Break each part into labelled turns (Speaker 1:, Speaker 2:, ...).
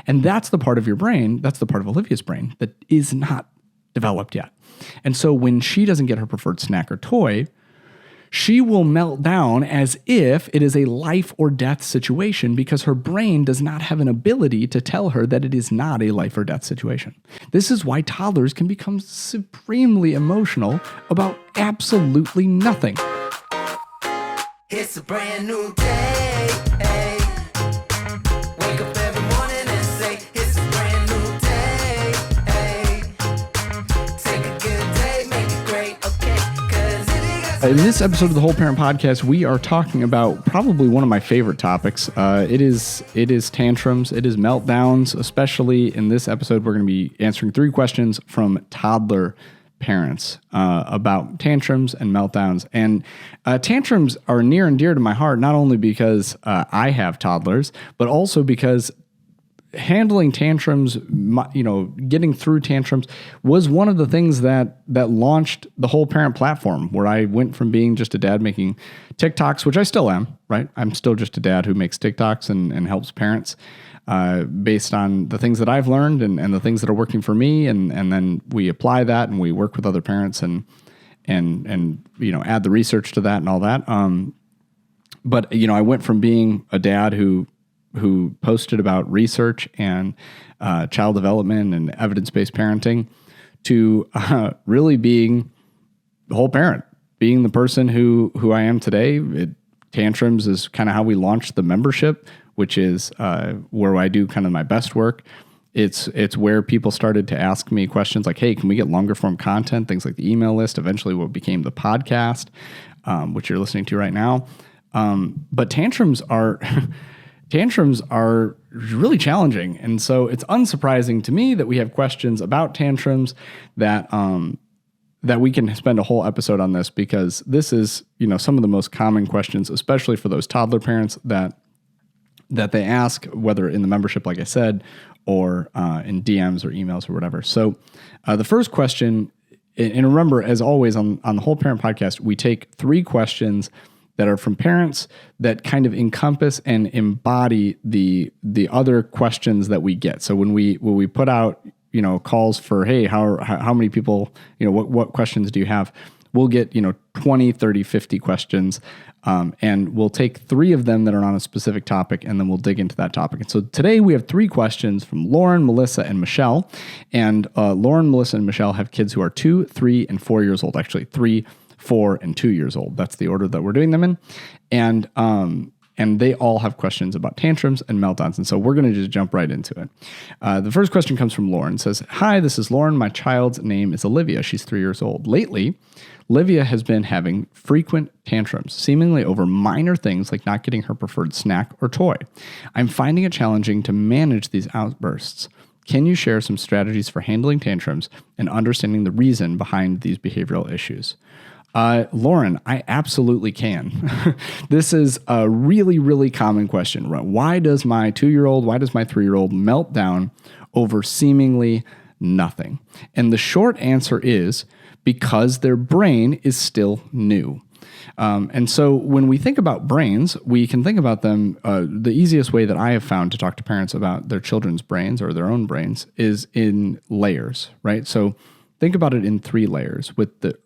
Speaker 1: And that's the part of your brain, that's the part of Olivia's brain that is not developed yet. And so when she doesn't get her preferred snack or toy, she will melt down as if it is a life or death situation because her brain does not have an ability to tell her that it is not a life or death situation. This is why toddlers can become supremely emotional about absolutely nothing.
Speaker 2: It's a brand new day. Wake up every morning and say, it's a brand new day. Take a good day, make it great, okay? 'Cause
Speaker 1: in this episode of the Whole Parent Podcast, we are talking about probably one of my favorite topics. It is tantrums, it is meltdowns. Especially in this episode, we're going to be answering 3 questions from toddler parents about tantrums and meltdowns. And tantrums are near and dear to my heart, not only because I have toddlers, but also because handling tantrums, getting through tantrums was one of the things that launched the Whole Parent platform, where I went from being just a dad making TikToks, which I still am, right? I'm still just a dad who makes TikToks and helps parents based on the things that I've learned and the things that are working for me. And then we apply that and we work with other parents and add the research to that and all that. But I went from being a dad who posted about research and child development and evidence-based parenting to really being the whole parent, being the person who I am today. Tantrums is kind of how we launched the membership, which is where I do kind of my best work. It's where people started to ask me questions like, hey, can we get longer form content? Things like the email list, eventually what became the podcast, which you're listening to right now. But tantrums are really challenging. And so it's unsurprising to me that we have questions about tantrums that we can spend a whole episode on this, because this is, some of the most common questions, especially for those toddler parents that they ask, whether in the membership, like I said, or in DMs or emails or whatever. So the first question, and remember, as always on the Whole Parent Podcast, we take 3 questions that are from parents that kind of encompass and embody the other questions that we get. So when we put out, calls for, hey, how many people, what questions do you have? We'll get, 20, 30, 50 questions. And we'll take 3 of them that are on a specific topic, and then we'll dig into that topic. And so today we have 3 questions from Lauren, Melissa, and Michelle. And Lauren, Melissa, and Michelle have kids who are 2, 3, and 4 years old. Actually, 3, 4, and 2 years old. That's the order that we're doing them in. And they all have questions about tantrums and meltdowns. And so we're going to just jump right into it. The first question comes from Lauren. It says, hi, this is Lauren. My child's name is Olivia. She's 3 years old. Lately, Olivia has been having frequent tantrums, seemingly over minor things like not getting her preferred snack or toy. I'm finding it challenging to manage these outbursts. Can you share some strategies for handling tantrums and understanding the reason behind these behavioral issues? Lauren, I absolutely can. This is a really, really common question. Why does my 2-year-old, why does my 3-year-old melt down over seemingly nothing? And the short answer is because their brain is still new. And so when we think about brains, we can think about them, the easiest way that I have found to talk to parents about their children's brains or their own brains is in layers, right? So think about it in 3 layers, with the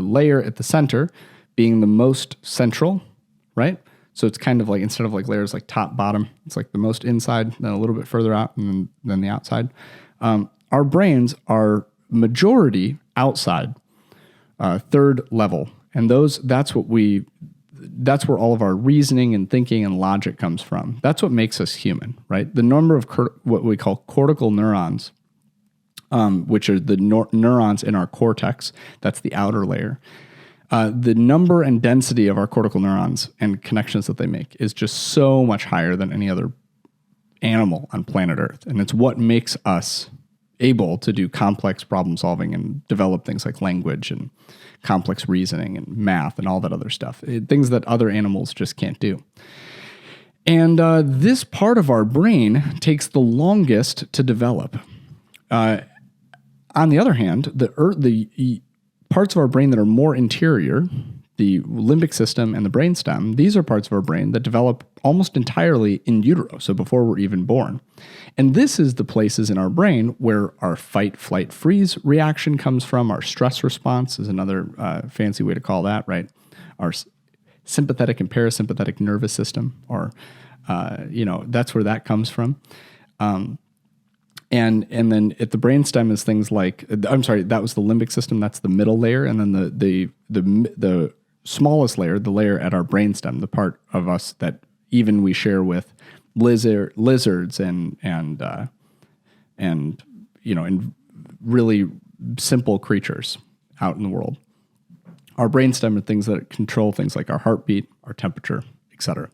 Speaker 1: layer at the center being the most central, right? So it's kind of like, instead of like layers like top, bottom, it's like the most inside, then a little bit further out, and then the outside. Our brains are majority outside, 3rd level. And that's where all of our reasoning and thinking and logic comes from. That's what makes us human, right? The number of what we call cortical neurons, which are the neurons in our cortex, that's the outer layer. The number and density of our cortical neurons and connections that they make is just so much higher than any other animal on planet Earth. And it's what makes us able to do complex problem solving and develop things like language and complex reasoning and math and all that other stuff, things that other animals just can't do. And this part of our brain takes the longest to develop. On the other hand, the parts of our brain that are more interior the limbic system and the brainstem, these are parts of our brain that develop almost entirely in utero, so before we're even born. And this is the places in our brain where our fight, flight, freeze reaction comes from. Our stress response is another fancy way to call that, right? Our sympathetic and parasympathetic nervous system, or, that's where that comes from. And then at the brainstem is things like, that was the limbic system. That's the middle layer. And then the smallest layer, the layer at our brainstem, the part of us that even we share with lizards and really simple creatures out in the world. Our brainstem are things that control things like our heartbeat, our temperature, etc.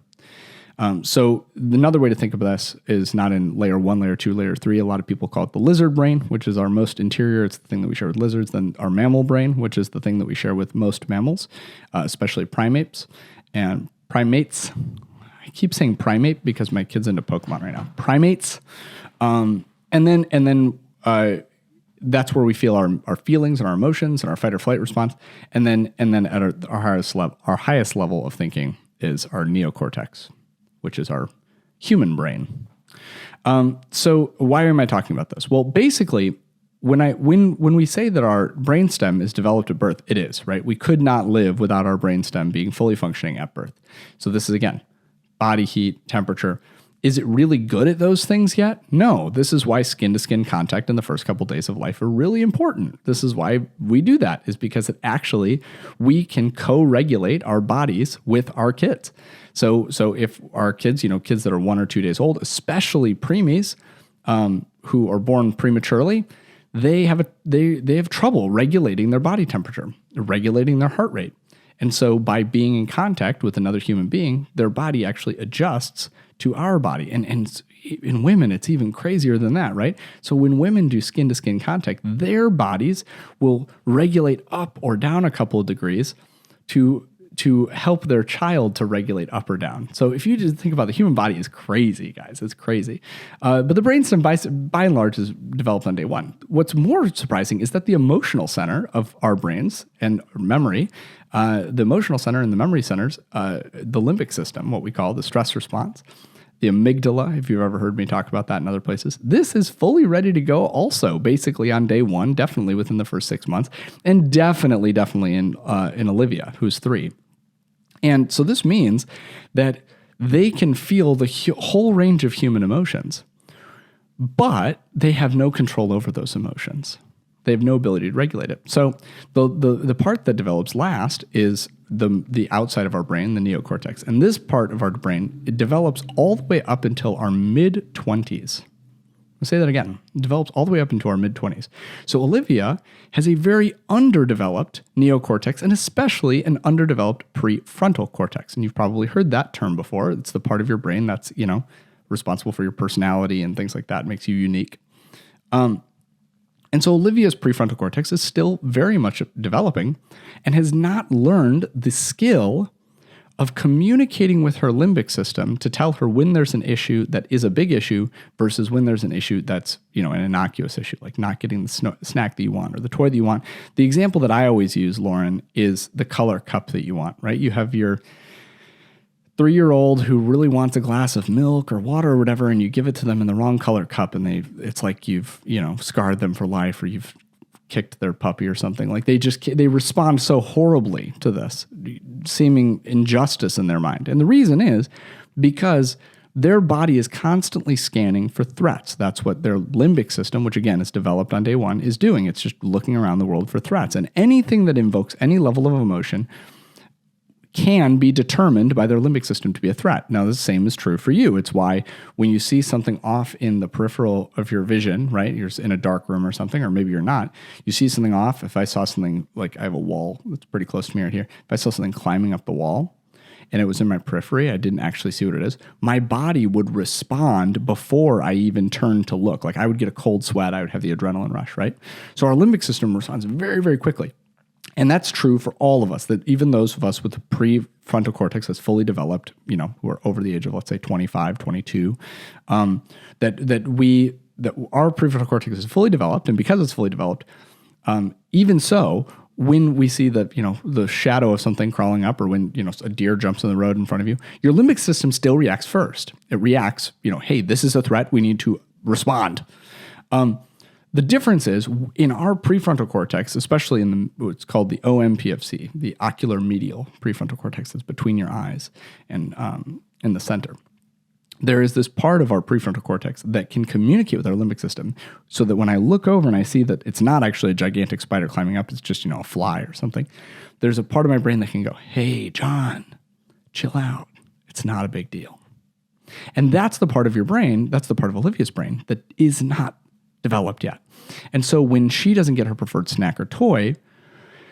Speaker 1: So another way to think of this is not in layer 1, layer 2, layer 3. A lot of people call it the lizard brain, which is our most interior. It's the thing that we share with lizards. Then our mammal brain, which is the thing that we share with most mammals, especially primates. And primates, I keep saying primate because my kid's into Pokemon right now. Primates. And then that's where we feel our feelings and our emotions and our fight or flight response. And then at our highest level of thinking is our neocortex, which is our human brain. So why am I talking about this? Well, basically, when we say that our brainstem is developed at birth, it is, right? We could not live without our brainstem being fully functioning at birth. So this is, again, body heat, temperature. Is it really good at those things yet? No. This is why skin-to-skin contact in the first couple days of life are really important. This is why we do that, is because we can co-regulate our bodies with our kids. So if our kids, kids that are 1 or 2 days old, especially preemies who are born prematurely, they have trouble regulating their body temperature, regulating their heart rate. And so by being in contact with another human being, their body actually adjusts to our body. And in women, it's even crazier than that, right? So when women do skin-to-skin contact, their bodies will regulate up or down a couple of degrees to help their child to regulate up or down. So if you just think about the human body is crazy, guys. It's crazy. But the brainstem, by and large, is developed on day one. What's more surprising is that the emotional center of our brains and memory, the emotional center and the memory centers, the limbic system, what we call the stress response, the amygdala, if you've ever heard me talk about that in other places, this is fully ready to go also basically on day one, definitely within the first 6 months, and definitely in Olivia, who's 3. And so this means that they can feel the whole range of human emotions, but they have no control over those emotions. They have no ability to regulate it. So the part that develops last is the outside of our brain, the neocortex. And this part of our brain, it develops all the way up until our mid-20s. I'll say that again. It develops all the way up into our mid-20s. So Olivia has a very underdeveloped neocortex and especially an underdeveloped prefrontal cortex. And you've probably heard that term before. It's the part of your brain that's, responsible for your personality and things like that. It makes you unique. And so Olivia's prefrontal cortex is still very much developing and has not learned the skill of communicating with her limbic system to tell her when there's an issue that is a big issue versus when there's an issue that's, an innocuous issue, like not getting the snack that you want or the toy that you want. The example that I always use, Lauren, is the color cup that you want, right? You have your 3-year-old who really wants a glass of milk or water or whatever, and you give it to them in the wrong color cup, and it's like you've, scarred them for life, or you've kicked their puppy or something. Like they respond so horribly to this, seeming injustice in their mind. And the reason is because their body is constantly scanning for threats. That's what their limbic system, which again is developed on day one, is doing. It's just looking around the world for threats. And anything that invokes any level of emotion can be determined by their limbic system to be a threat. Now, the same is true for you. It's why when you see something off in the peripheral of your vision, right? You're in a dark room or something, or maybe you're not. You see something off. If I saw something, like I have a wall that's pretty close to me right here. If I saw something climbing up the wall and it was in my periphery, I didn't actually see what it is, my body would respond before I even turned to look. Like I would get a cold sweat. I would have the adrenaline rush, right? So our limbic system responds very, very quickly. And that's true for all of us, that even those of us with the prefrontal cortex that's fully developed, who are over the age of, let's say, 25, 22, that our prefrontal cortex is fully developed. And because it's fully developed, even so, when we see the shadow of something crawling up, or when, a deer jumps in the road in front of you, your limbic system still reacts first. It reacts, hey, this is a threat. We need to respond. The difference is in our prefrontal cortex, especially in what's called the OMPFC, the ocular medial prefrontal cortex that's between your eyes and in the center. There is this part of our prefrontal cortex that can communicate with our limbic system, so that when I look over and I see that it's not actually a gigantic spider climbing up, it's just, a fly or something, there's a part of my brain that can go, hey, John, chill out. It's not a big deal. And that's the part of your brain, that's the part of Olivia's brain that is not developed yet. And so when she doesn't get her preferred snack or toy,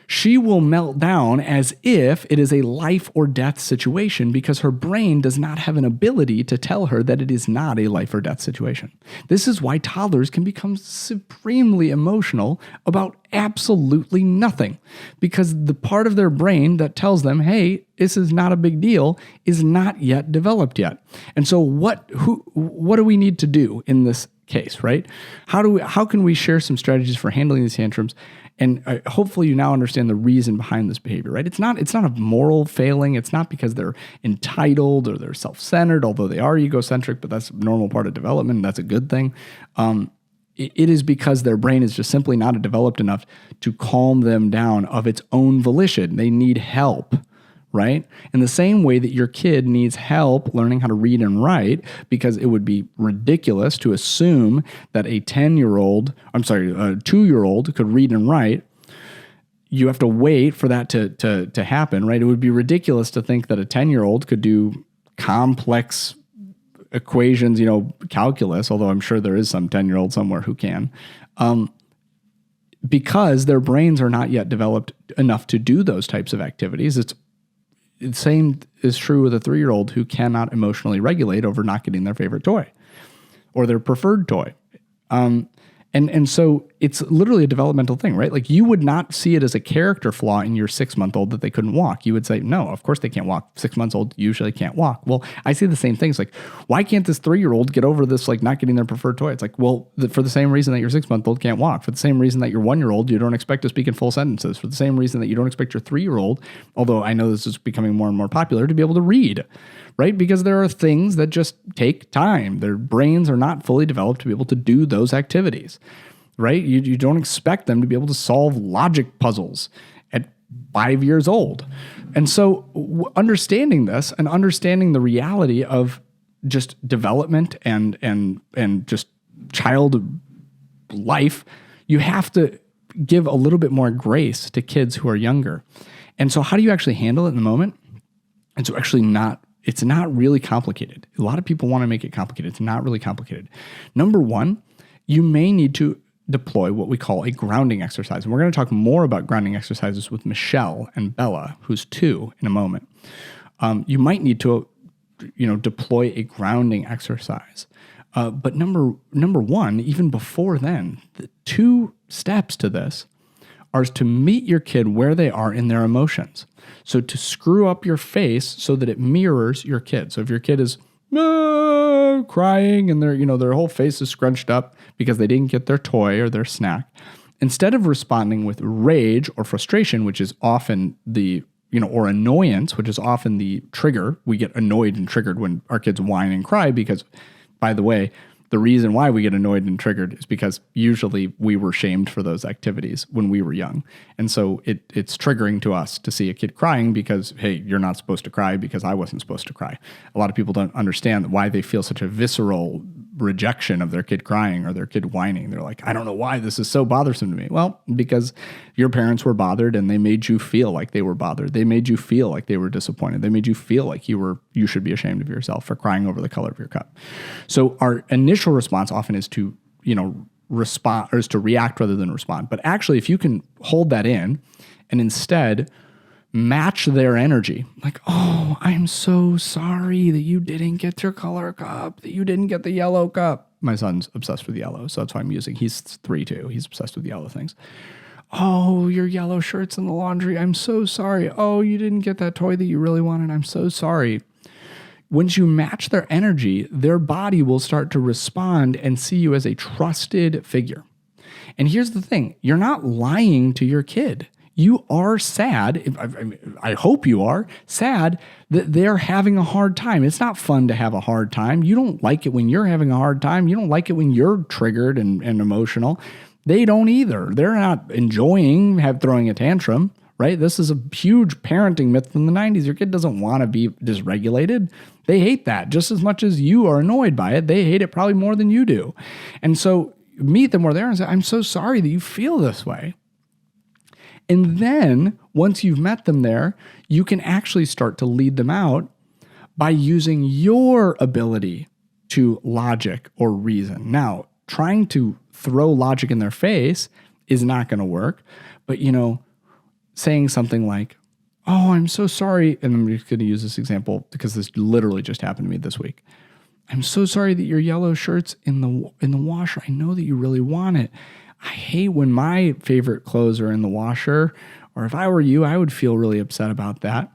Speaker 1: she will melt down as if it is a life or death situation, because her brain does not have an ability to tell her that it is not a life or death situation. This is why toddlers can become supremely emotional about absolutely nothing, because the part of their brain that tells them, hey, this is not a big deal, is not yet developed yet. And so what do we need to do in this case, right? How can we share some strategies for handling these tantrums? And hopefully you now understand the reason behind this behavior, right? It's not a moral failing. It's not because they're entitled or they're self-centered, although they are egocentric, but that's a normal part of development. And that's a good thing. It is because their brain is just simply not developed enough to calm them down of its own volition. They need help, right? In the same way that your kid needs help learning how to read and write, because it would be ridiculous to assume that a 2-year-old could read and write. You have to wait for that to happen, right? It would be ridiculous to think that a 10-year-old could do complex equations, calculus, although I'm sure there is some 10-year-old somewhere who can, because their brains are not yet developed enough to do those types of activities. The same is true with a 3-year-old who cannot emotionally regulate over not getting their favorite toy or their preferred toy. And so it's literally a developmental thing, right? Like, you would not see it as a character flaw in your 6-month-old that they couldn't walk. You would say, no, of course they can't walk. 6-month-old usually can't walk. Well, I see the same things. Like, why can't this 3-year-old get over this, like, not getting their preferred toy? It's like, well, for the same reason that your 6-month-old can't walk, for the same reason that your 1-year-old, you don't expect to speak in full sentences, for the same reason that you don't expect your 3-year-old, although I know this is becoming more and more popular, to be able to read, right? Because there are things that just take time. Their brains are not fully developed to be able to do those activities. Right? You don't expect them to be able to solve logic puzzles at 5 years old. And so understanding this and understanding the reality of just development and just child life, you have to give a little bit more grace to kids who are younger. And so how do you actually handle it in the moment? It's not really complicated. A lot of people want to make it complicated. It's not really complicated. Number one, you may need to deploy what we call a grounding exercise. And we're going to talk more about grounding exercises with Michelle and Bella, who's 2, in a moment. You might need to, deploy a grounding exercise. But number one, even before then, the 2 steps to this are to meet your kid where they are in their emotions. So to screw up your face so that it mirrors your kid. So if your kid is crying and their whole face is scrunched up because they didn't get their toy or their snack, instead of responding with rage or frustration, which is often or annoyance, which is often the trigger. We get annoyed and triggered when our kids whine and cry because, by the way, the reason why we get annoyed and triggered is because usually we were shamed for those activities when we were young. And so it's triggering to us to see a kid crying because, hey, you're not supposed to cry because I wasn't supposed to cry. A lot of people don't understand why they feel such a visceral rejection of their kid crying or their kid whining. They're like, I don't know why this is so bothersome to me. Well, because your parents were bothered and they made you feel like they were bothered. They made you feel like they were disappointed. They made you feel like you should be ashamed of yourself for crying over the color of your cup. So our initial response often is to, respond, or is to react rather than respond. But actually, if you can hold that in and instead match their energy, like, oh, I'm so sorry that you didn't get your color cup, that you didn't get the yellow cup. My son's obsessed with yellow, so that's why I'm using. He's 3 too. He's obsessed with yellow things. Oh, your yellow shirt's in the laundry. I'm so sorry. Oh, you didn't get that toy that you really wanted. I'm so sorry. Once you match their energy, their body will start to respond and see you as a trusted figure. And here's the thing. You're not lying to your kid. you are sad. I hope you are sad that they're having a hard time. It's not fun to have a hard time. You don't like it when you're having a hard time. You don't like it when you're triggered and emotional. They don't either. They're not enjoying throwing a tantrum, right? This is a huge parenting myth from the 90s. Your kid doesn't want to be dysregulated. They hate that just as much as you are annoyed by it. They hate it probably more than you do. And so meet them where they are and say, I'm so sorry that you feel this way. And then once you've met them there, you can actually start to lead them out by using your ability to logic or reason. Now, trying to throw logic in their face is not going to work. But, saying something like, oh, I'm so sorry. And I'm just going to use this example because this literally just happened to me this week. I'm so sorry that your yellow shirt's in the washer. I know that you really want it. I hate when my favorite clothes are in the washer, or if I were you, I would feel really upset about that.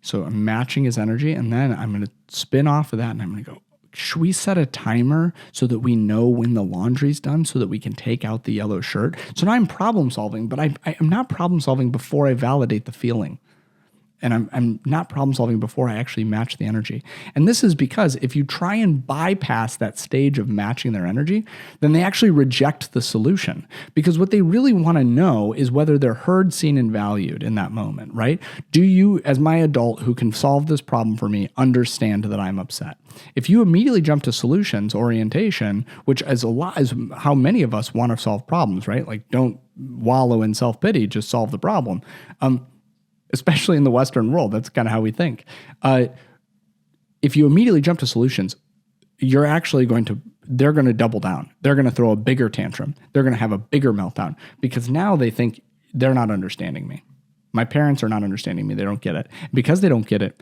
Speaker 1: So I'm matching his energy, and then I'm going to spin off of that, and I'm going to go, should we set a timer so that we know when the laundry's done so that we can take out the yellow shirt? So now I'm problem solving, but I'm not problem solving before I validate the feeling. And I'm not problem solving before I actually match the energy. And this is because if you try and bypass that stage of matching their energy, then they actually reject the solution. Because what they really want to know is whether they're heard, seen, and valued in that moment, right? Do you, as my adult who can solve this problem for me, understand that I'm upset? If you immediately jump to solutions orientation, which is how many of us want to solve problems, right? Like, don't wallow in self-pity, just solve the problem. Especially in the Western world, that's kind of how we think. If you immediately jump to solutions, they're going to double down. They're going to throw a bigger tantrum. They're going to have a bigger meltdown because now they think they're not understanding me. My parents are not understanding me. They don't get it. Because they don't get it,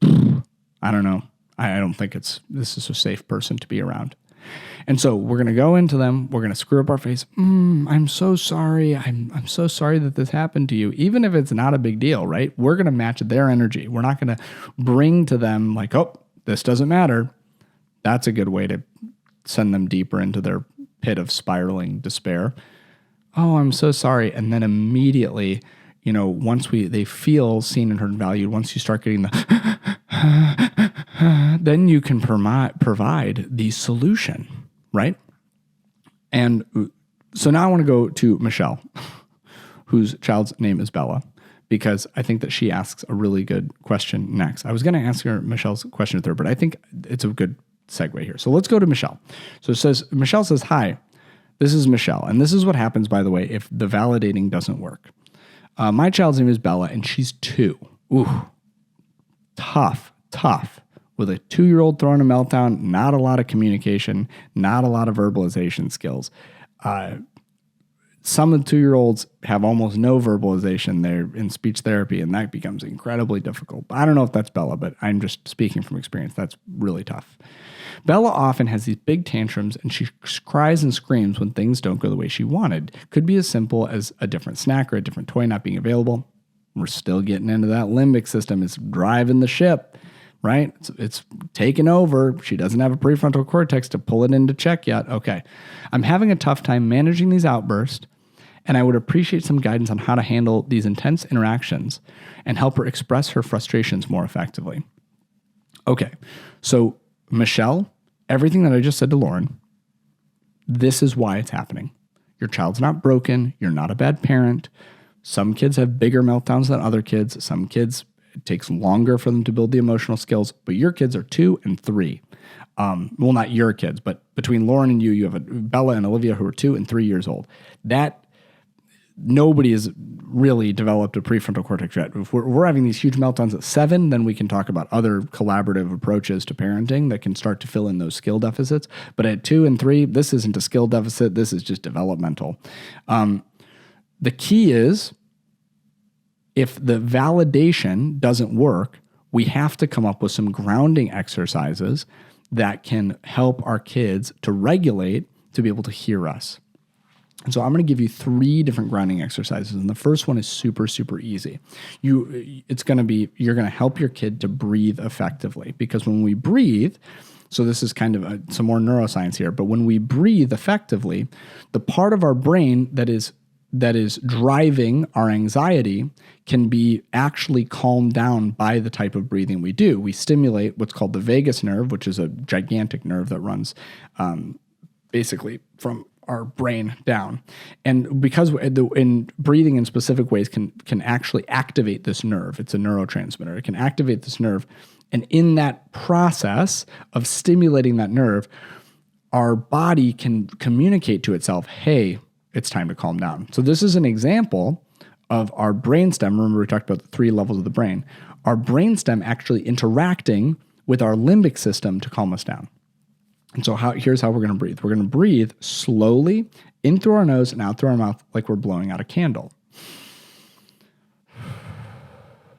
Speaker 1: I don't know. I don't think this is a safe person to be around. And so we're going to go into them. We're going to screw up our face. I'm so sorry. I'm so sorry that this happened to you. Even if it's not a big deal, right? We're going to match their energy. We're not going to bring to them like, oh, this doesn't matter. That's a good way to send them deeper into their pit of spiraling despair. Oh, I'm so sorry. And then immediately, once they feel seen and heard and valued, once you start getting then you can provide the solution, right? And so now I want to go to Michelle, whose child's name is Bella, because I think that she asks a really good question next. I was going to ask her Michelle's question third, but I think it's a good segue here. So let's go to Michelle. So Michelle says, hi, this is Michelle. And this is what happens, by the way, if the validating doesn't work. My child's name is Bella, and she's 2. Ooh, tough. With a 2-year-old throwing a meltdown, not a lot of communication, not a lot of verbalization skills. Some of the 2-year-olds have almost no verbalization. They're in speech therapy, and that becomes incredibly difficult. I don't know if that's Bella, but I'm just speaking from experience. That's really tough. Bella often has these big tantrums, and she cries and screams when things don't go the way she wanted. Could be as simple as a different snack or a different toy not being available. We're still getting into that limbic system. It's driving the ship, right? It's taken over. She doesn't have a prefrontal cortex to pull it into check yet. Okay. I'm having a tough time managing these outbursts, and I would appreciate some guidance on how to handle these intense interactions and help her express her frustrations more effectively. Okay. So Michelle, everything that I just said to Lauren, this is why it's happening. Your child's not broken. You're not a bad parent. Some kids have bigger meltdowns than other kids. Some kids, it takes longer for them to build the emotional skills, but your kids are 2 and 3. Well, not your kids, but between Lauren and you have Bella and Olivia who are 2 and 3 years old. That nobody has really developed a prefrontal cortex yet. If we're having these huge meltdowns at 7, then we can talk about other collaborative approaches to parenting that can start to fill in those skill deficits. But at 2 and 3, this isn't a skill deficit. This is just developmental. The key is, if the validation doesn't work, we have to come up with some grounding exercises that can help our kids to regulate, to be able to hear us. And so I'm going to give you 3 different grounding exercises. And the first one is super, super easy. You're going to help your kid to breathe effectively, because when we breathe, so this is kind of some more neuroscience here, but when we breathe effectively, the part of our brain that is that is driving our anxiety can be actually calmed down by the type of breathing we do. We stimulate what's called the vagus nerve, which is a gigantic nerve that runs basically from our brain down. And because in breathing in specific ways can actually activate this nerve. It's a neurotransmitter. It can activate this nerve. And in that process of stimulating that nerve, our body can communicate to itself, hey, it's time to calm down. So this is an example of our brainstem. Remember, we talked about the 3 levels of the brain. Our brainstem actually interacting with our limbic system to calm us down. And so here's how we're going to breathe. We're going to breathe slowly in through our nose and out through our mouth like we're blowing out a candle.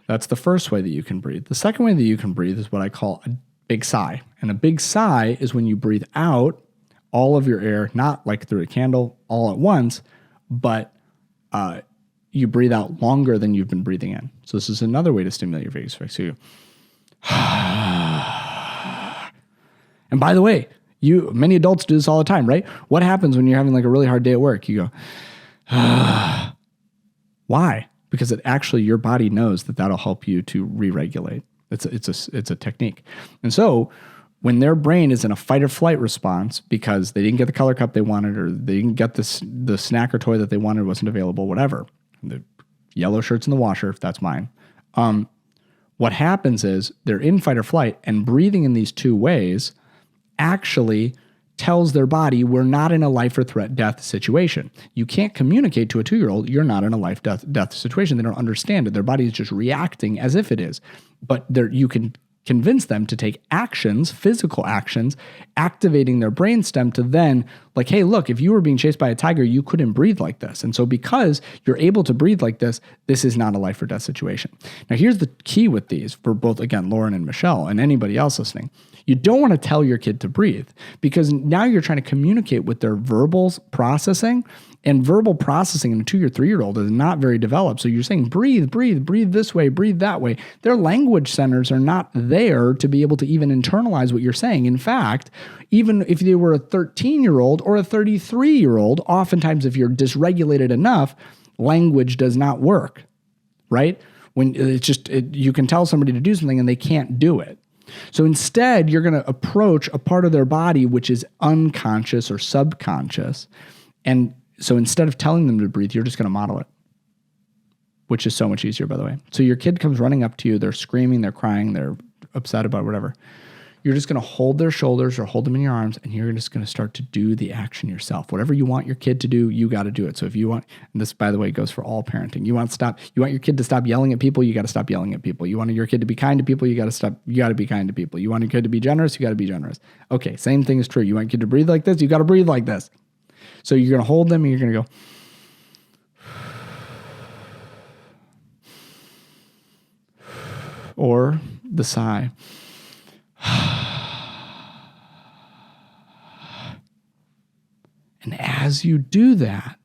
Speaker 1: That's the first way that you can breathe. The second way that you can breathe is what I call a big sigh. And a big sigh is when you breathe out all of your air, not like through a candle all at once, but you breathe out longer than you've been breathing in. So this is another way to stimulate your vagus nerve. So you and by the way, many adults do this all the time, right? What happens when you're having like a really hard day at work? You go, why? Because it actually, your body knows that that'll help you to re-regulate. It's a technique. And so when their brain is in a fight or flight response because they didn't get the color cup they wanted, or they didn't get the snack or toy that they wanted wasn't available, whatever, the yellow shirt's in the washer, if that's mine. What happens is they're in fight or flight, and breathing in these 2 ways actually tells their body we're not in a life or death situation. You can't communicate to a 2-year-old you're not in a life death situation. They don't understand it. Their body is just reacting as if it is. But you can convince them to take actions, physical actions, activating their brainstem to then like, hey, look, if you were being chased by a tiger, you couldn't breathe like this. And so because you're able to breathe like this, this is not a life or death situation. Now, here's the key with these for both, again, Lauren and Michelle and anybody else listening. You don't want to tell your kid to breathe because now you're trying to communicate with their verbal processing, and verbal processing in a 2 or 3-year-old is not very developed. So you're saying, breathe, breathe, breathe this way, breathe that way. Their language centers are not there to be able to even internalize what you're saying. In fact, even if they were a 13-year-old or a 33-year-old, oftentimes if you're dysregulated enough, language does not work, right? When it's just, you can tell somebody to do something and they can't do it. So instead, you're going to approach a part of their body which is unconscious or subconscious. And so instead of telling them to breathe, you're just going to model it, which is so much easier, by the way. So your kid comes running up to you. They're screaming, they're crying, they're upset about whatever. You're just going to hold their shoulders or hold them in your arms, and you're just going to start to do the action yourself. Whatever you want your kid to do, you got to do it. So if you want, and this, by the way, goes for all parenting. You want your kid to stop yelling at people, you got to stop yelling at people. You want your kid to be kind to people, you got to be kind to people. You want your kid to be generous, you got to be generous. Okay, same thing is true. You want your kid to breathe like this, you got to breathe like this. So you're going to hold them and you're going to go, or the sigh. And as you do that,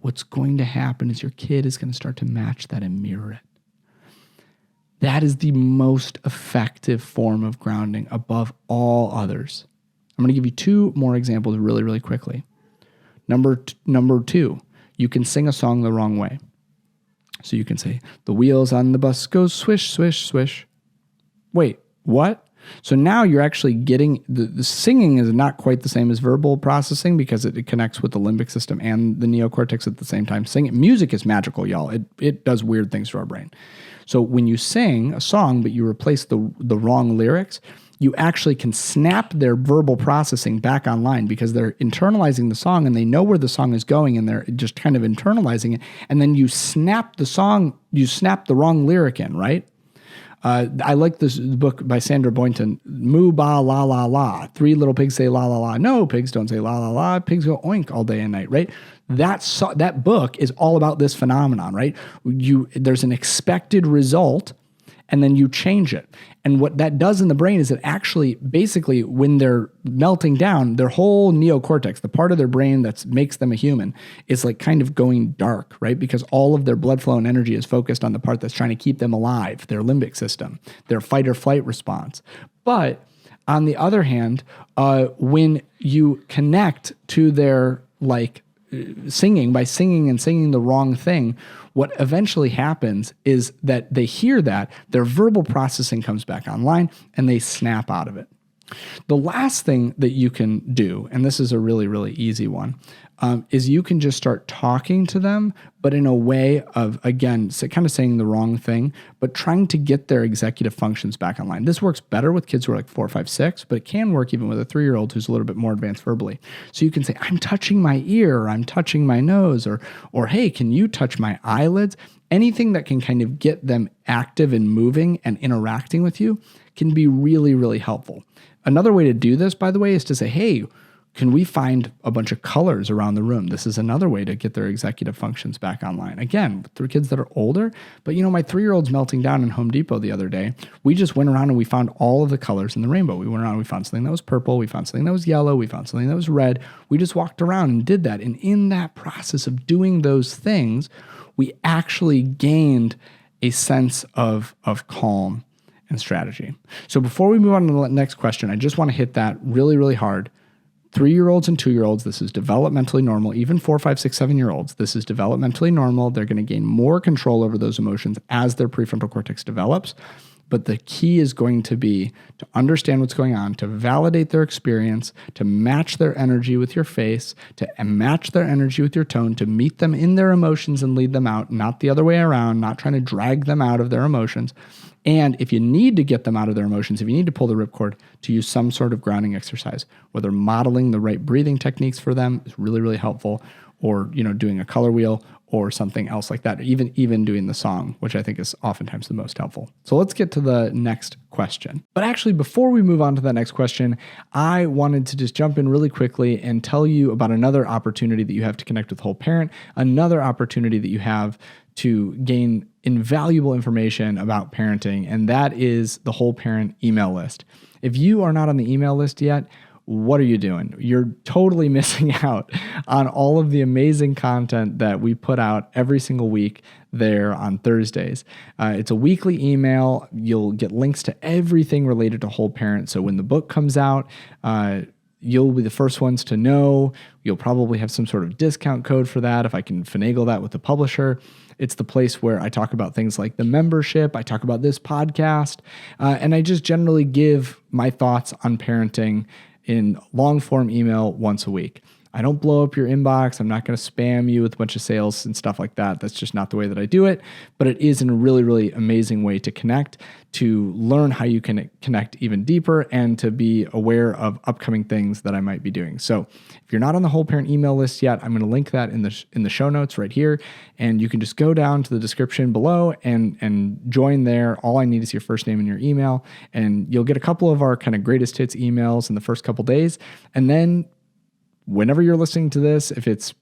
Speaker 1: what's going to happen is your kid is going to start to match that and mirror it. That is the most effective form of grounding above all others. I'm going to give you 2 more examples really, really quickly. Number 2, you can sing a song the wrong way. So you can say, the wheels on the bus go swish, swish, swish. Wait, what? So now you're actually getting, the singing is not quite the same as verbal processing because it connects with the limbic system and the neocortex at the same time. Music is magical, y'all. It does weird things to our brain. So when you sing a song, but you replace the wrong lyrics, you actually can snap their verbal processing back online because they're internalizing the song and they know where the song is going and they're just kind of internalizing it. And then you snap the song, you snap the wrong lyric in, right? I like this book by Sandra Boynton, Moo Ba La La La. 3 little pigs say la la la. No, pigs don't say la la la. Pigs go oink all day and night, right? That book is all about this phenomenon, right? There's an expected result and then you change it. And what that does in the brain is it actually, basically, when they're melting down, their whole neocortex, the part of their brain that makes them a human, is like kind of going dark, right? Because all of their blood flow and energy is focused on the part that's trying to keep them alive, their limbic system, their fight or flight response. But on the other hand, when you connect to their singing and singing the wrong thing, what eventually happens is that they hear that, their verbal processing comes back online, and they snap out of it. The last thing that you can do, and this is a really, really easy one, is you can just start talking to them, but in a way of, again, kind of saying the wrong thing, but trying to get their executive functions back online. This works better with kids who are like 4, 5, 6, but it can work even with a 3-year-old who's a little bit more advanced verbally. So you can say, I'm touching my ear, or I'm touching my nose, or hey, can you touch my eyelids? Anything that can kind of get them active and moving and interacting with you can be really, really helpful. Another way to do this, by the way, is to say, hey, can we find a bunch of colors around the room? This is another way to get their executive functions back online. Again, through kids that are older, but my 3-year-old's melting down in Home Depot the other day. We just went around and we found all of the colors in the rainbow. We went around and we found something that was purple. We found something that was yellow. We found something that was red. We just walked around and did that. And in that process of doing those things, we actually gained a sense of calm and strategy. So before we move on to the next question, I just want to hit that really, really hard. 3-year-olds and 2-year-olds, this is developmentally normal. Even 4, 5, 6, 7-year-olds, this is developmentally normal. They're going to gain more control over those emotions as their prefrontal cortex develops. But the key is going to be to understand what's going on, to validate their experience, to match their energy with your face, to match their energy with your tone, to meet them in their emotions and lead them out, not the other way around, not trying to drag them out of their emotions. And if you need to get them out of their emotions, if you need to pull the ripcord, to use some sort of grounding exercise, whether modeling the right breathing techniques for them is really, really helpful, or doing a color wheel or something else like that, even doing the song, which I think is oftentimes the most helpful. So let's get to the next question. But actually, before we move on to that next question, I wanted to just jump in really quickly and tell you about another opportunity that you have to connect with Whole Parent, another opportunity that you have to gain invaluable information about parenting, and that is the Whole Parent email list. If you are not on the email list yet, what are you doing? You're totally missing out on all of the amazing content that we put out every single week there on Thursdays. It's a weekly email. You'll get links to everything related to Whole Parent. So when the book comes out, you'll be the first ones to know. You'll probably have some sort of discount code for that if I can finagle that with the publisher. It's the place where I talk about things like the membership. I talk about this podcast. And I just generally give my thoughts on parenting in long form email once a week. I don't blow up your inbox. I'm not going to spam you with a bunch of sales and stuff like that. That's just not the way that I do it. But it is a really, really amazing way to connect, to learn how you can connect even deeper, and to be aware of upcoming things that I might be doing. So if you're not on the Whole Parent email list yet, I'm going to link that in the show notes right here. And you can just go down to the description below and join there. All I need is your first name and your email. And you'll get a couple of our kind of greatest hits emails in the first couple days. And then whenever you're listening to this, if it's,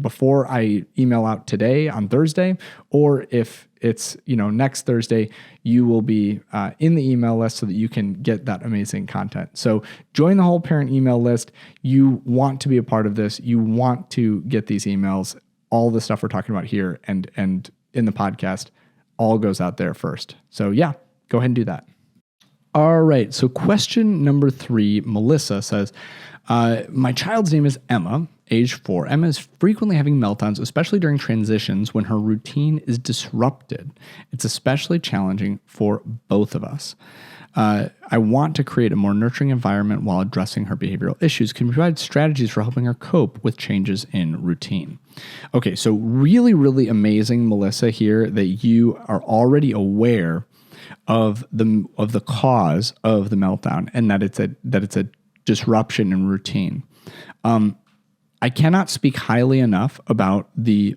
Speaker 1: before I email out today on Thursday, or if it's, next Thursday, you will be in the email list so that you can get that amazing content. So join the Whole Parent email list. You want to be a part of this. You want to get these emails. All the stuff we're talking about here and in the podcast all goes out there first. So yeah, go ahead and do that. All right. So question number 3, Melissa says, my child's name is Emma, age 4. Emma is frequently having meltdowns, especially during transitions when her routine is disrupted. It's especially challenging for both of us. I want to create a more nurturing environment while addressing her behavioral issues. Can you provide strategies for helping her cope with changes in routine? Okay, so really, really amazing, Melissa, here that you are already aware of the cause of the meltdown, and that it's a disruption in routine. I cannot speak highly enough about a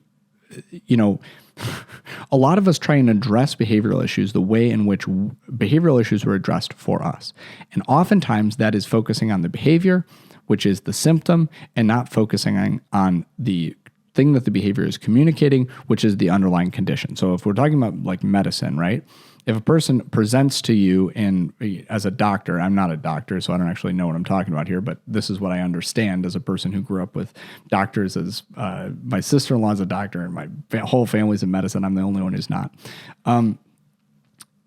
Speaker 1: lot of us try and address behavioral issues the way in which behavioral issues were addressed for us. And oftentimes that is focusing on the behavior, which is the symptom, and not focusing on the thing that the behavior is communicating, which is the underlying condition. So if we're talking about like medicine, right? If a person presents to you as a doctor, I'm not a doctor, so I don't actually know what I'm talking about here, but this is what I understand as a person who grew up with doctors. As my sister-in-law is a doctor, and my whole family's in medicine. I'm the only one who's not. From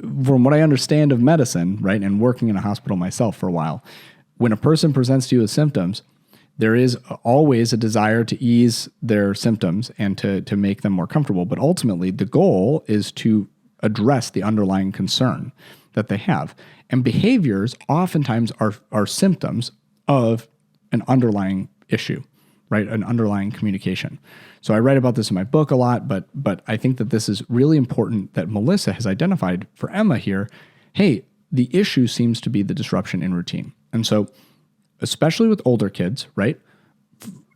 Speaker 1: what I understand of medicine, right, and working in a hospital myself for a while, when a person presents to you with symptoms, there is always a desire to ease their symptoms and to make them more comfortable. But ultimately, the goal is to address the underlying concern that they have. And behaviors oftentimes are symptoms of an underlying issue, right? An underlying communication. So I write about this in my book a lot, but I think that this is really important that Melissa has identified for Emma here. Hey, the issue seems to be the disruption in routine. And so especially with older kids, right?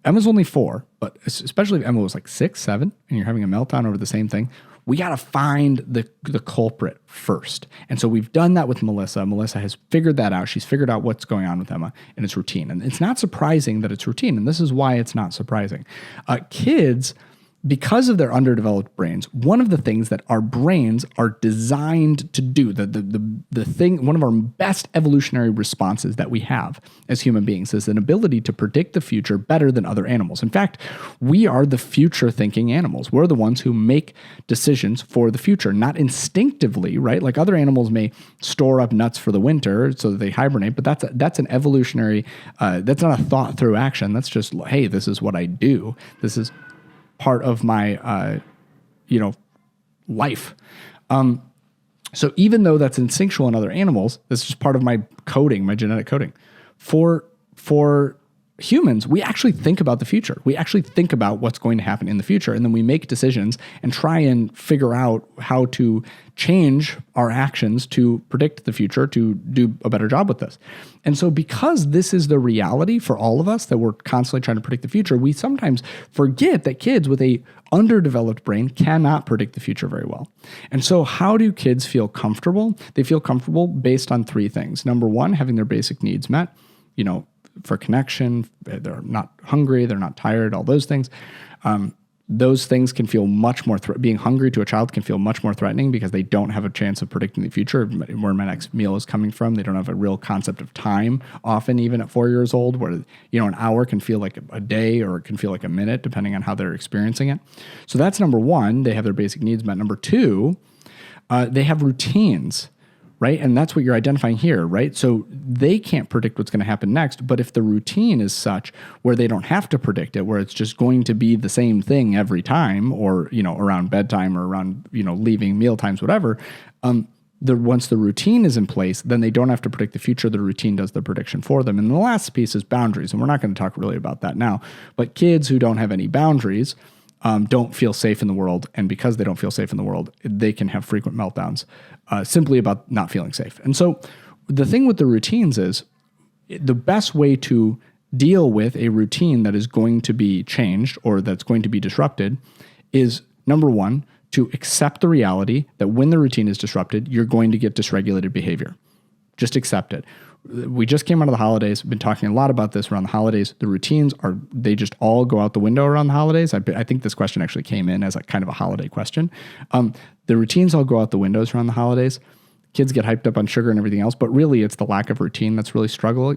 Speaker 1: Emma's only 4, but especially if Emma was like 6, 7, and you're having a meltdown over the same thing, we got to find the culprit first. And so we've done that with Melissa. Melissa has figured that out. She's figured out what's going on with Emma, and it's routine. And it's not surprising that it's routine, and this is why it's not surprising. Kids, because of their underdeveloped brains, one of the things that our brains are designed to do, the thing, one of our best evolutionary responses that we have as human beings is an ability to predict the future better than other animals. In fact, we are the future thinking animals. We're the ones who make decisions for the future, not instinctively, right? Like other animals may store up nuts for the winter so that they hibernate, but that's an evolutionary, that's not a thought through action. That's just, hey, this is what I do. This is part of my, life. So even though that's instinctual in other animals, that's just part of my coding, my genetic coding. For humans, we actually think about the future. We actually think about what's going to happen in the future, and then we make decisions and try and figure out how to change our actions to predict the future, to do a better job with this. And so because this is the reality for all of us, that we're constantly trying to predict the future, we sometimes forget that kids with a underdeveloped brain cannot predict the future very well. And so how do kids feel comfortable? They feel comfortable based on 3 things. Number 1, having their basic needs met, for connection, they're not hungry, they're not tired, all those things. Those things can feel much more, being hungry to a child can feel much more threatening because they don't have a chance of predicting the future, where my next meal is coming from. They don't have a real concept of time, often even at 4 years old, where, an hour can feel like a day or it can feel like a minute, depending on how they're experiencing it. So that's number 1, they have their basic needs met. Number 2, they have routines. Right? And that's what you're identifying here, right? So they can't predict what's going to happen next, but if the routine is such where they don't have to predict it, where it's just going to be the same thing every time, or, around bedtime or around, leaving meal times, whatever, once the routine is in place, then they don't have to predict the future. The routine does the prediction for them. And the last piece is boundaries. And we're not going to talk really about that now, but kids who don't have any boundaries don't feel safe in the world. And because they don't feel safe in the world, they can have frequent meltdowns simply about not feeling safe. And so the thing with the routines is the best way to deal with a routine that is going to be changed or that's going to be disrupted is, number 1, to accept the reality that when the routine is disrupted, you're going to get dysregulated behavior. Just accept it. We just came out of the holidays. We've been talking a lot about this around the holidays. The routines they just all go out the window around the holidays. I think this question actually came in as a kind of a holiday question. The routines all go out the windows around the holidays. Kids get hyped up on sugar and everything else, but really it's the lack of routine that's really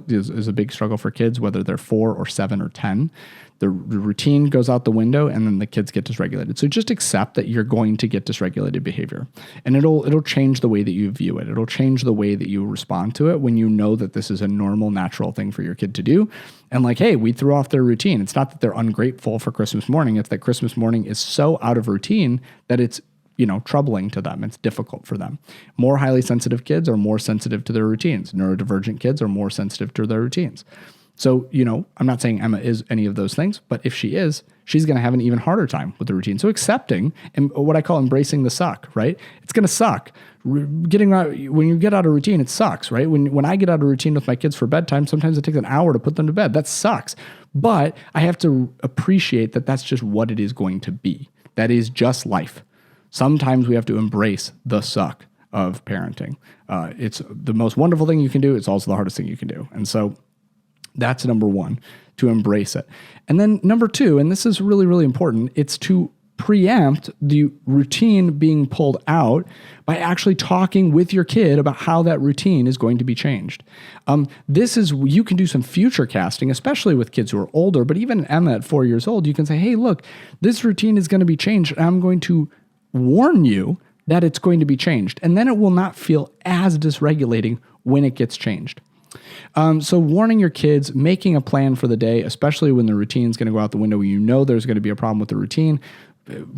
Speaker 1: is a big struggle for kids, whether they're 4 or 7 or 10. The routine goes out the window and then the kids get dysregulated. So just accept that you're going to get dysregulated behavior, and it'll change the way that you view it. It'll change the way that you respond to it when you know that this is a normal, natural thing for your kid to do. And like, hey, we threw off their routine. It's not that they're ungrateful for Christmas morning. It's that Christmas morning is so out of routine that it's troubling to them. It's difficult for them. More highly sensitive kids are more sensitive to their routines. Neurodivergent kids are more sensitive to their routines. So, I'm not saying Emma is any of those things, but if she is, she's going to have an even harder time with the routine. So accepting, and what I call embracing the suck, right? It's going to suck. When you get out of routine, it sucks, right? When I get out of routine with my kids for bedtime, sometimes it takes an hour to put them to bed. That sucks. But I have to appreciate that that's just what it is going to be. That is just life. Sometimes we have to embrace the suck of parenting. It's the most wonderful thing you can do. It's also the hardest thing you can do. And so that's number 1, to embrace it. And then number 2, and this is really, really important, it's to preempt the routine being pulled out by actually talking with your kid about how that routine is going to be changed. You can do some future casting, especially with kids who are older, but even Emma at 4 years old, you can say, hey, look, this routine is going to be changed. And I'm going to warn you that it's going to be changed. And then it will not feel as dysregulating when it gets changed. So warning your kids, making a plan for the day, especially when the routine is going to go out the window, when you know there's going to be a problem with the routine,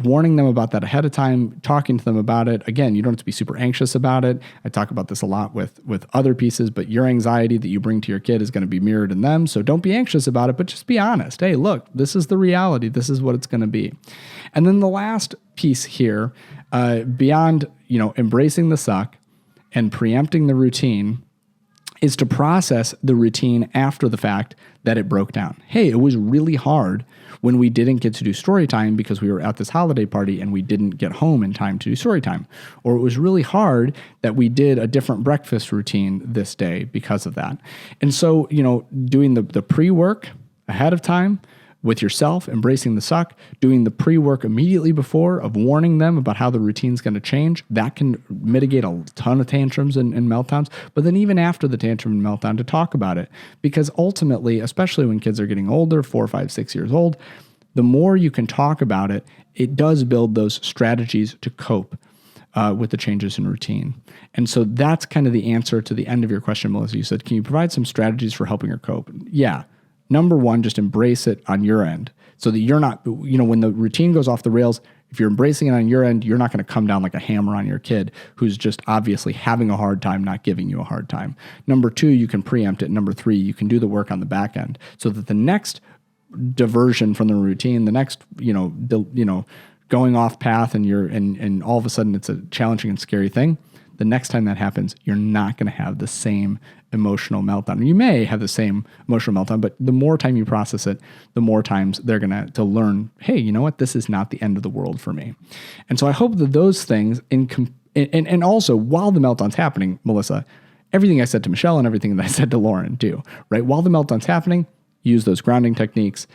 Speaker 1: warning them about that ahead of time, talking to them about it. Again, you don't have to be super anxious about it. I talk about this a lot with other pieces, but your anxiety that you bring to your kid is going to be mirrored in them. So don't be anxious about it, but just be honest. Hey, look, this is the reality. This is what it's going to be. And then the last piece here, beyond, embracing the suck and preempting the routine, is to process the routine after the fact that it broke down. Hey, it was really hard when we didn't get to do story time because we were at this holiday party and we didn't get home in time to do story time. Or it was really hard that we did a different breakfast routine this day because of that. And so, doing the pre-work ahead of time with yourself, embracing the suck, doing the pre-work immediately before of warning them about how the routine's going to change, that can mitigate a ton of tantrums and meltdowns. But then even after the tantrum and meltdown, to talk about it. Because ultimately, especially when kids are getting older, 4, 5, 6 years old, the more you can talk about it, it does build those strategies to cope with the changes in routine. And so that's kind of the answer to the end of your question, Melissa. You said, can you provide some strategies for helping her cope? Yeah. Number one, just embrace it on your end so that you're not, when the routine goes off the rails, if you're embracing it on your end, you're not going to come down like a hammer on your kid who's just obviously having a hard time, not giving you a hard time. Number two, you can preempt it. Number three, you can do the work on the back end so that the next diversion from the routine, the next, going off path and all of a sudden it's a challenging and scary thing. The next time that happens, you're not going to have the same emotional meltdown. You may have the same emotional meltdown, but the more time you process it, the more times they're going to learn, hey, you know what? This is not the end of the world for me. And so I hope that those things, and also while the meltdown's happening, Melissa, everything I said to Michelle and everything that I said to Lauren do, right? While the meltdown's happening, use those grounding techniques,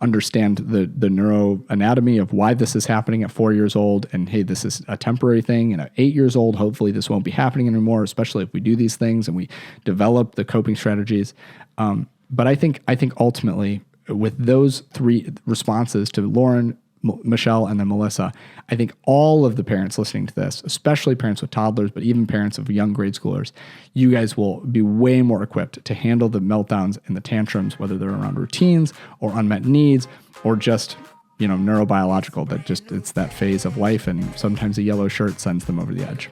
Speaker 1: understand the neuroanatomy of why this is happening at 4 years old. And hey, this is a temporary thing. And at 8 years old, hopefully this won't be happening anymore, especially if we do these things and we develop the coping strategies. But I think ultimately with those three responses to Lauren, Michelle, and then Melissa, I think all of the parents listening to this, especially parents with toddlers, but even parents of young grade schoolers, you guys will be way more equipped to handle the meltdowns and the tantrums, whether they're around routines or unmet needs or just, neurobiological, that just, it's that phase of life. And sometimes a yellow shirt sends them over the edge.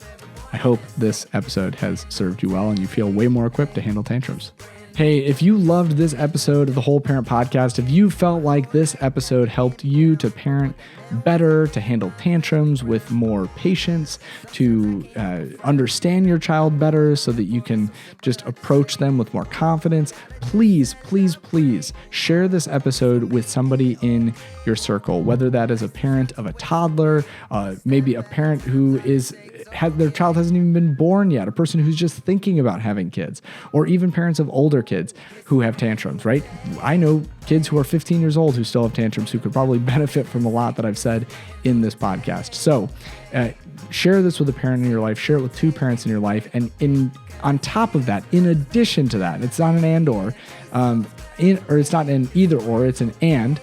Speaker 1: I hope this episode has served you well and you feel way more equipped to handle tantrums. Hey, if you loved this episode of the Whole Parent Podcast, if you felt like this episode helped you to parent better, to handle tantrums with more patience, to understand your child better so that you can just approach them with more confidence, please, please, please share this episode with somebody in your circle, whether that is a parent of a toddler, maybe a parent who their child hasn't even been born yet, a person who's just thinking about having kids, or even parents of older kids who have tantrums, right? I know kids who are 15 years old who still have tantrums who could probably benefit from a lot that I've said in this podcast. So share this with a parent in your life, share it with two parents in your life. And on top of that, in addition to that, it's not an and or it's not an either or, it's an and.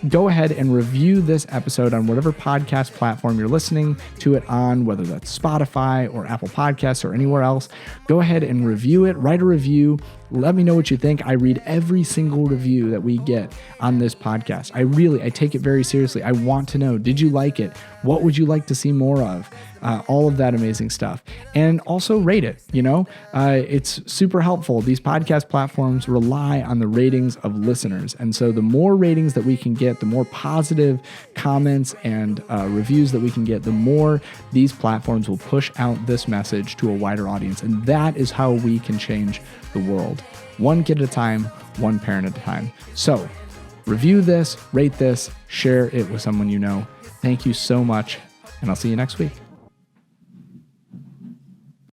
Speaker 1: Go ahead and review this episode on whatever podcast platform you're listening to it on, whether that's Spotify or Apple Podcasts or anywhere else. Go ahead and review it, write a review. Let me know what you think. I read every single review that we get on this podcast. I take it very seriously. I want to know, did you like it? What would you like to see more of? All of that amazing stuff. And also rate it, it's super helpful. These podcast platforms rely on the ratings of listeners. And so the more ratings that we can get, the more positive comments and reviews that we can get, the more these platforms will push out this message to a wider audience. And that is how we can change the world. One kid at a time, one parent at a time. So review this, rate this, share it with someone you know. Thank you so much, and I'll see you next week.